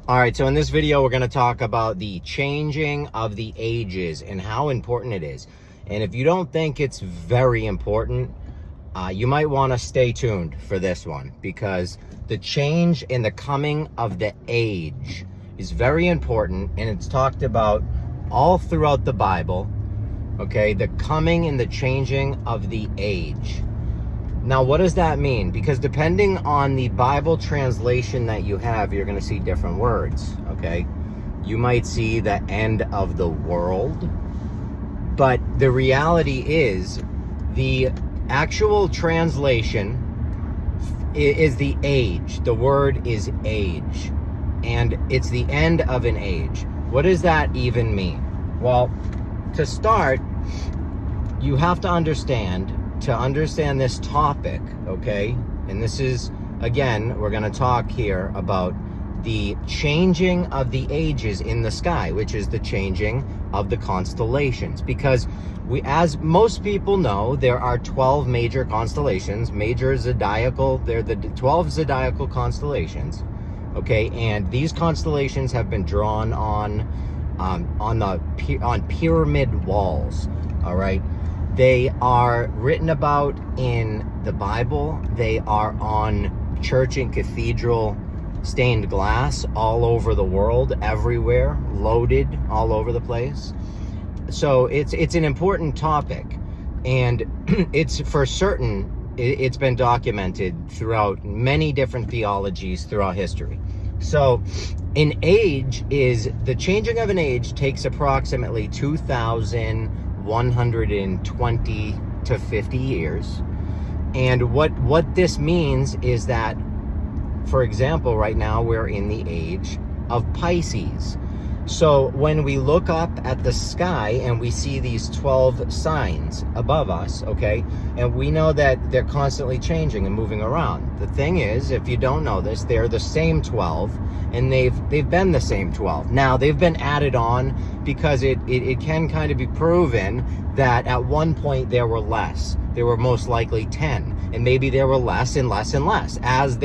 All right, so in this video, we're going to talk about the changing of the ages and how important it is. And if you don't think it's very important, you might want to stay tuned for this one, because the change in the coming of the age is very important, and it's talked about all throughout the Bible, okay? The coming and the changing of the age. Now, what does that mean? Because depending on the Bible translation that you have, you're going to see different words, okay? You might see the end of the world, but the reality is the actual translation is the age. The word is age, and it's the end of an age. What does that even mean? Well, to start, you have to understand this topic, okay? And this is, again, we're going to talk here about the changing of the ages in the sky, which is the changing of the constellations. Because as most people know, there are 12 major constellations, major zodiacal, they're the 12 zodiacal constellations, okay? And these constellations have been drawn on pyramid walls, all right? They are written about in the Bible. They are on church and cathedral stained glass all over the world, everywhere, loaded all over the place. So it's an important topic, and it's for certain, it's been documented throughout many different theologies throughout history. So an age is, the changing of an age takes approximately 2,120 to 50 years. And what this means is that, for example, right now we're in the age of Pisces. So when we look up at the sky and we see these 12 signs above us, okay, and we know that they're constantly changing and moving around. The thing is, if you don't know this, they're the same 12, and they've been the same 12. Now, they've been added on because it can kind of be proven that at one point there were less. There were most likely 10, and maybe there were less and less and less as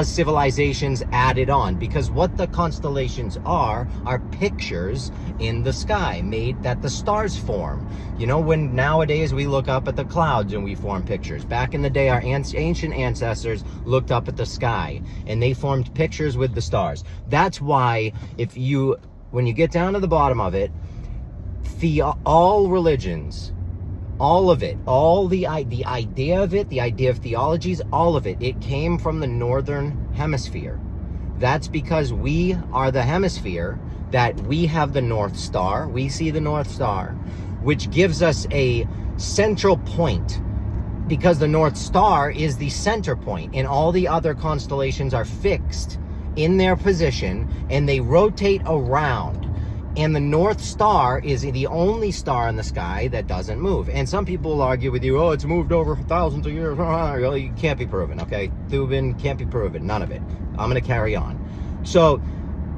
civilizations added on, because what the constellations are pictures in the sky made that the stars form. You know, when nowadays we look up at the clouds and we form pictures. Back in the day, our ancient ancestors looked up at the sky and they formed pictures with the stars. That's why when you get down to the bottom of it, all religions, all of it, the idea of it, the idea of theologies, all of it, it came from the northern hemisphere. That's because we are the hemisphere that we have the North Star. We see the North Star, which gives us a central point, because the North Star is the center point, and all the other constellations are fixed in their position and they rotate around. And the North Star is the only star in the sky that doesn't move. And some people will argue with you, oh, it's moved over thousands of years. It can't be proven, okay? Thubin, can't be proven, none of it. I'm going to carry on. So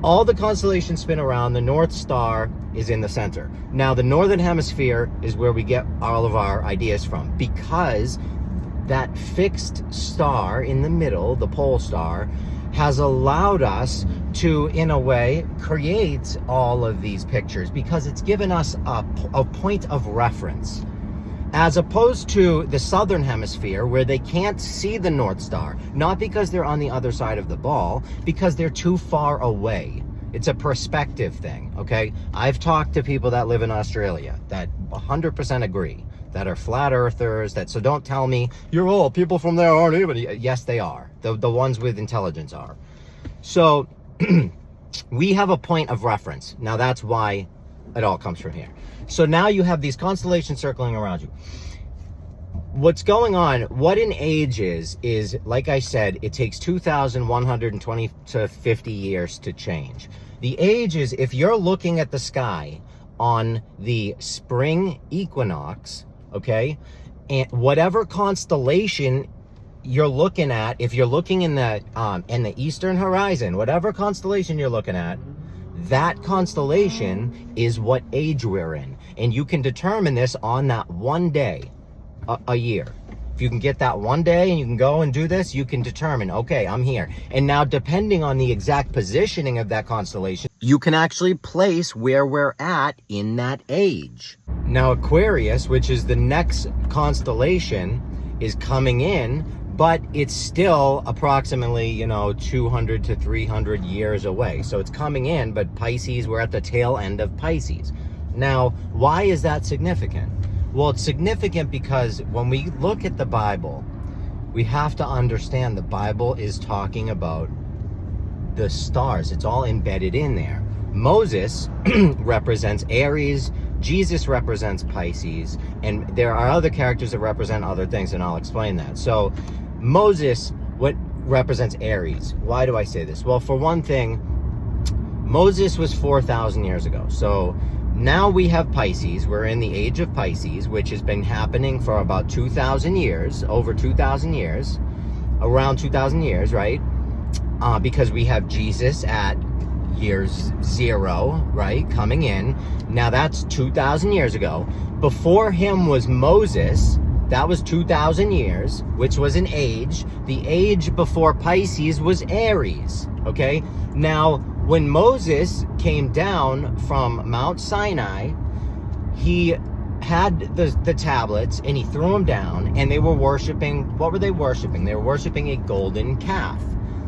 all the constellations spin around. The North Star is in the center. Now, the Northern Hemisphere is where we get all of our ideas from, because that fixed star in the middle, the pole star, has allowed us to, in a way, create all of these pictures, because it's given us a point of reference, as opposed to the Southern Hemisphere, where they can't see the North Star, not because they're on the other side of the ball, because they're too far away. It's a perspective thing, okay? I've talked to people that live in Australia that 100% agree, that are flat earthers, so don't tell me, you're old, people from there aren't even. Yes, they are. The ones with intelligence are. So we have a point of reference. Now, that's why it all comes from here. So now you have these constellations circling around you. What's going on, what an age is, like I said, it takes 2,120 to 50 years to change. The age is, if you're looking at the sky on the spring equinox, okay, and whatever constellation you're looking at, if you're looking in the eastern horizon, whatever constellation you're looking at, that constellation is what age we're in. And you can determine this on that one day a year. If you can get that one day and you can go and do this, you can determine, okay, I'm here. And now, depending on the exact positioning of that constellation, you can actually place where we're at in that age. Now, Aquarius, which is the next constellation, is coming in, but it's still approximately, 200 to 300 years away. So it's coming in, but Pisces, we're at the tail end of Pisces. Now, why is that significant? Well, it's significant because when we look at the Bible, we have to understand the Bible is talking about the stars. It's all embedded in there. Moses represents Aries, Jesus represents Pisces, and there are other characters that represent other things, and I'll explain that. So Moses, what represents Aries? Why do I say this? Well, for one thing, Moses was 4,000 years ago. So now we have Pisces. We're in the age of Pisces, which has been happening for about 2,000 years, over 2,000 years, around 2,000 years, right? Because we have Jesus at years 0, right, coming in. Now that's 2,000 years ago. Before him was Moses. That was 2,000 years, which was an age. The age before Pisces was Aries, okay? Now, when Moses came down from Mount Sinai, he had the tablets and he threw them down, and they were worshiping, what were they worshiping? They were worshiping a golden calf.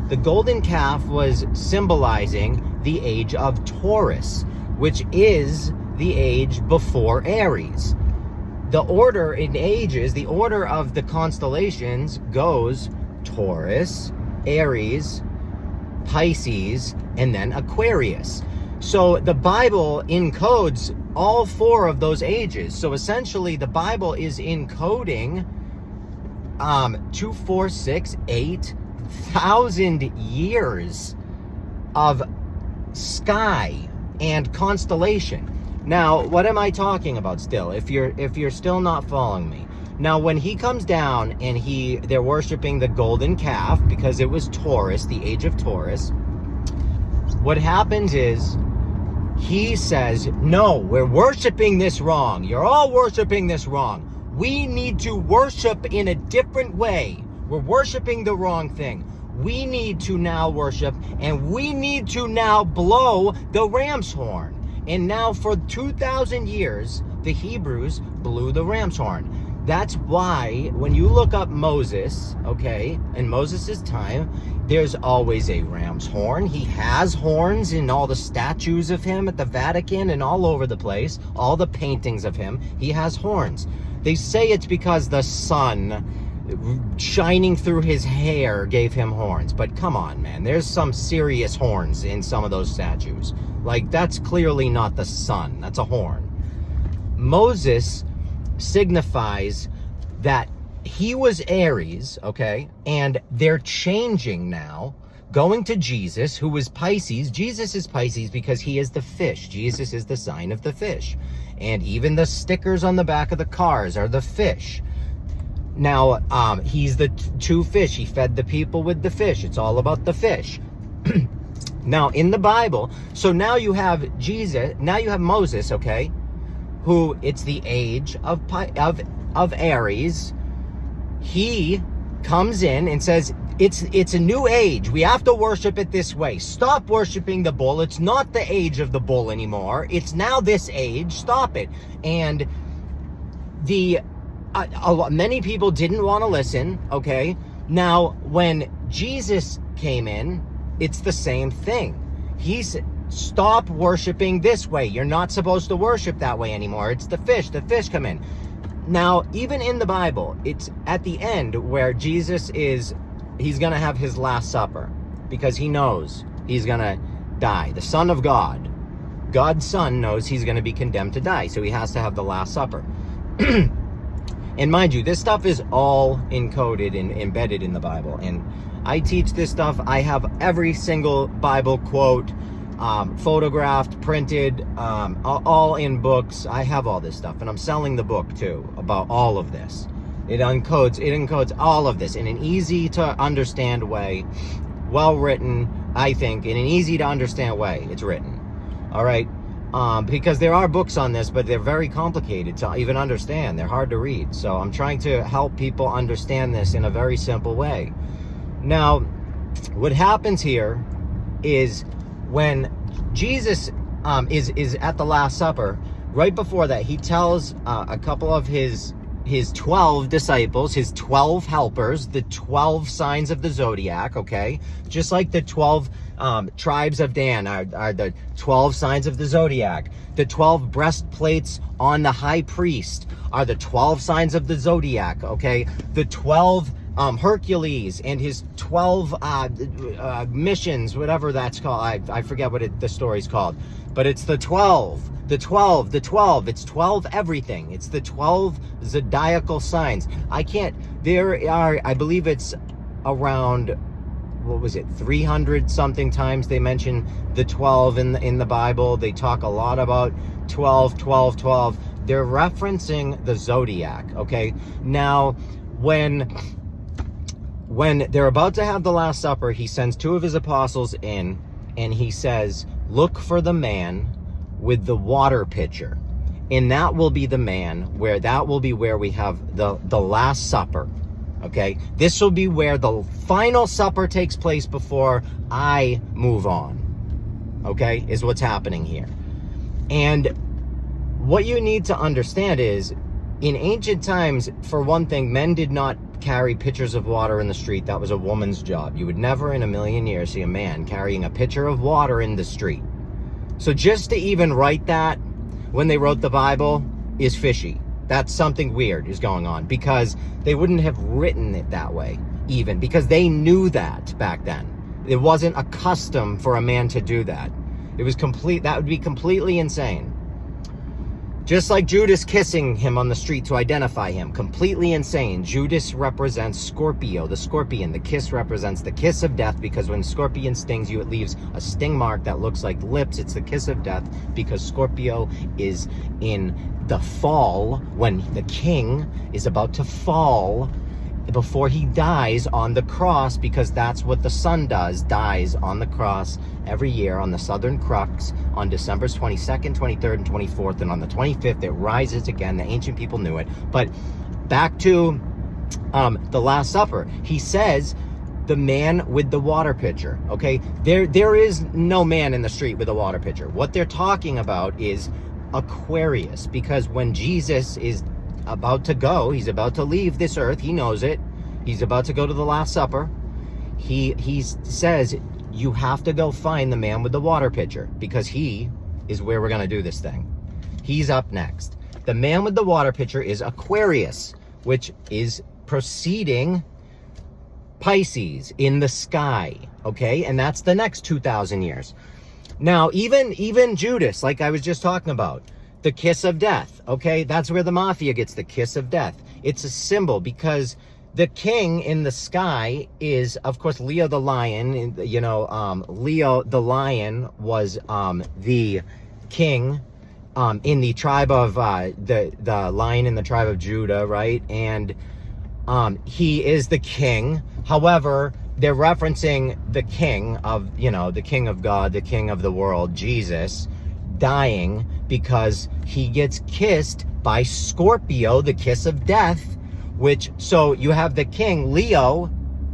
The golden calf was symbolizing the age of Taurus, which is the age before Aries. The order in ages, the order of the constellations goes Taurus, Aries, Pisces, and then Aquarius. So the Bible encodes all 4 of those ages. So essentially the Bible is encoding 8,000 years of sky and constellation. Now, what am I talking about still? If you're still not following me. Now, when he comes down and they're worshiping the golden calf because it was Taurus, the age of Taurus, what happens is he says, no, we're worshiping this wrong. You're all worshiping this wrong. We need to worship in a different way. We're worshiping the wrong thing. We need to now worship, and we need to now blow the ram's horn. And now for 2,000 years, the Hebrews blew the ram's horn. That's why when you look up Moses, okay, in Moses' time, there's always a ram's horn. He has horns in all the statues of him at the Vatican and all over the place, all the paintings of him. He has horns. They say it's because the sun shining through his hair gave him horns. But come on, man, there's some serious horns in some of those statues. Like, that's clearly not the sun. That's a horn. Moses signifies that he was Aries, okay, and they're changing now, going to Jesus, who was Pisces. Jesus is Pisces because he is the fish. Jesus is the sign of the fish. And even the stickers on the back of the cars are the fish. Now, he's the 2 fish. He fed the people with the fish. It's all about the fish. Now, in the Bible, so now you have Jesus, now you have Moses, okay, who it's the age of Aries. He comes in and says, it's a new age. We have to worship it this way. Stop worshiping the bull. It's not the age of the bull anymore. It's now this age. Stop it. And many people didn't want to listen, okay? Now, when Jesus came in, it's the same thing. He said, stop worshiping this way. You're not supposed to worship that way anymore. It's the fish. The fish come in. Now, even in the Bible, it's at the end where Jesus he's going to have his last supper because he knows he's going to die. The Son of God, God's Son, knows he's going to be condemned to die. So he has to have the last supper. And mind you, this stuff is all encoded and embedded in the Bible. And I teach this stuff. I have every single Bible quote photographed, printed, all in books. I have all this stuff, and I'm selling the book too about all of this. It encodes all of this in an easy to understand way, well written, I think, in an easy to understand way. It's written. All right. because there are books on this, but they're very complicated to even understand. They're hard to read. So I'm trying to help people understand this in a very simple way. Now, what happens here is when Jesus is at the Last Supper, right before that, he tells a couple of his 12 disciples, his 12 helpers, the 12 signs of the zodiac, okay? Just like the 12 tribes of Dan are the 12 signs of the zodiac. The 12 breastplates on the high priest are the 12 signs of the zodiac, okay? The 12 Hercules and his 12 missions, whatever that's called. I forget what the story's called. But it's the 12. It's 12 everything. It's the 12 zodiacal signs. There are, I believe it's around, what was it, 300 something times they mention the 12 in the Bible. They talk a lot about 12. They're referencing the zodiac, okay? Now, when they're about to have the Last Supper, he sends 2 of his apostles in, and he says, look for the man with the water pitcher. And that will be the man where we have the Last Supper. Okay? This will be where the final supper takes place before I move on. Okay? Is what's happening here. And what you need to understand is, in ancient times, for one thing, men did not carry pitchers of water in the street. That was a woman's job. You would never in a million years see a man carrying a pitcher of water in the street. So just to even write that when they wrote the Bible is fishy. That's something weird is going on, because they wouldn't have written it that way, even because they knew that back then. It wasn't a custom for a man to do that. That would be completely insane. Just like Judas kissing him on the street to identify him. Completely insane. Judas represents Scorpio, the scorpion. The kiss represents the kiss of death, because when scorpion stings you, it leaves a sting mark that looks like lips. It's the kiss of death, because Scorpio is in the fall, when the king is about to fall before he dies on the cross, because that's what the sun dies on the cross every year on the southern crux on December 22nd, 23rd, and 24th, and on the 25th it rises again. The ancient people knew it. But back to the Last Supper, he says the man with the water pitcher, okay? There is no man in the street with a water pitcher. What they're talking about is Aquarius, because when Jesus is about to go, he's about to leave this earth, he knows it, he's about to go to the Last Supper, he says, you have to go find the man with the water pitcher, because he is where we're going to do this thing. He's up next. The man with the water pitcher is Aquarius, which is preceding Pisces in the sky, okay? And that's the next 2,000 years. Now, even Judas, like I was just talking about, the kiss of death, okay? That's where the mafia gets the kiss of death. It's a symbol, because the king in the sky is, of course, Leo the lion. Leo the lion was the king in the tribe of the lion in the tribe of Judah, right? And he is the king. However, they're referencing the king of, the king of God, the king of the world, Jesus, dying because he gets kissed by Scorpio, the kiss of death, so you have the king, Leo,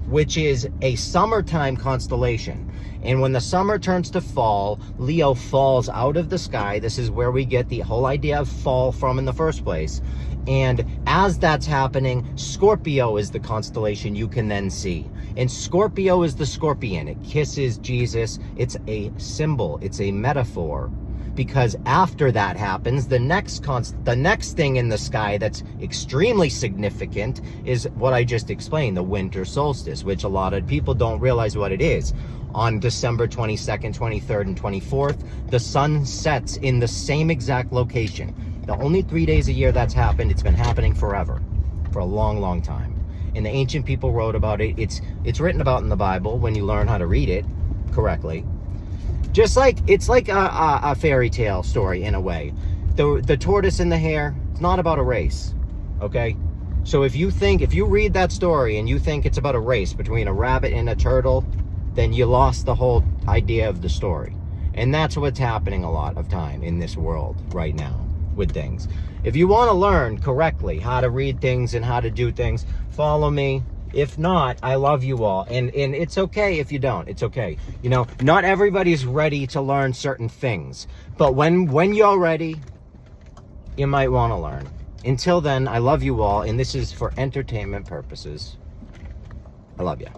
which is a summertime constellation. And when the summer turns to fall, Leo falls out of the sky. This is where we get the whole idea of fall from in the first place. And as that's happening, Scorpio is the constellation you can then see. And Scorpio is the scorpion. It kisses Jesus. It's a symbol. It's a metaphor. Because after that happens, the next thing in the sky that's extremely significant is what I just explained, the winter solstice, which a lot of people don't realize what it is. On December 22nd, 23rd, and 24th, the sun sets in the same exact location. The only 3 days a year that's happened. It's been happening forever, for a long, long time. And the ancient people wrote about it. It's written about in the Bible when you learn how to read it correctly. Just like, it's like a fairy tale story in a way. The tortoise and the hare, it's not about a race, okay? So if you read that story and you think it's about a race between a rabbit and a turtle, then you lost the whole idea of the story. And that's what's happening a lot of time in this world right now with things. If you want to learn correctly how to read things and how to do things, follow me. If not, I love you all. And it's okay if you don't. It's okay. You know, not everybody's ready to learn certain things. But when you're ready, you might want to learn. Until then, I love you all. And this is for entertainment purposes. I love you.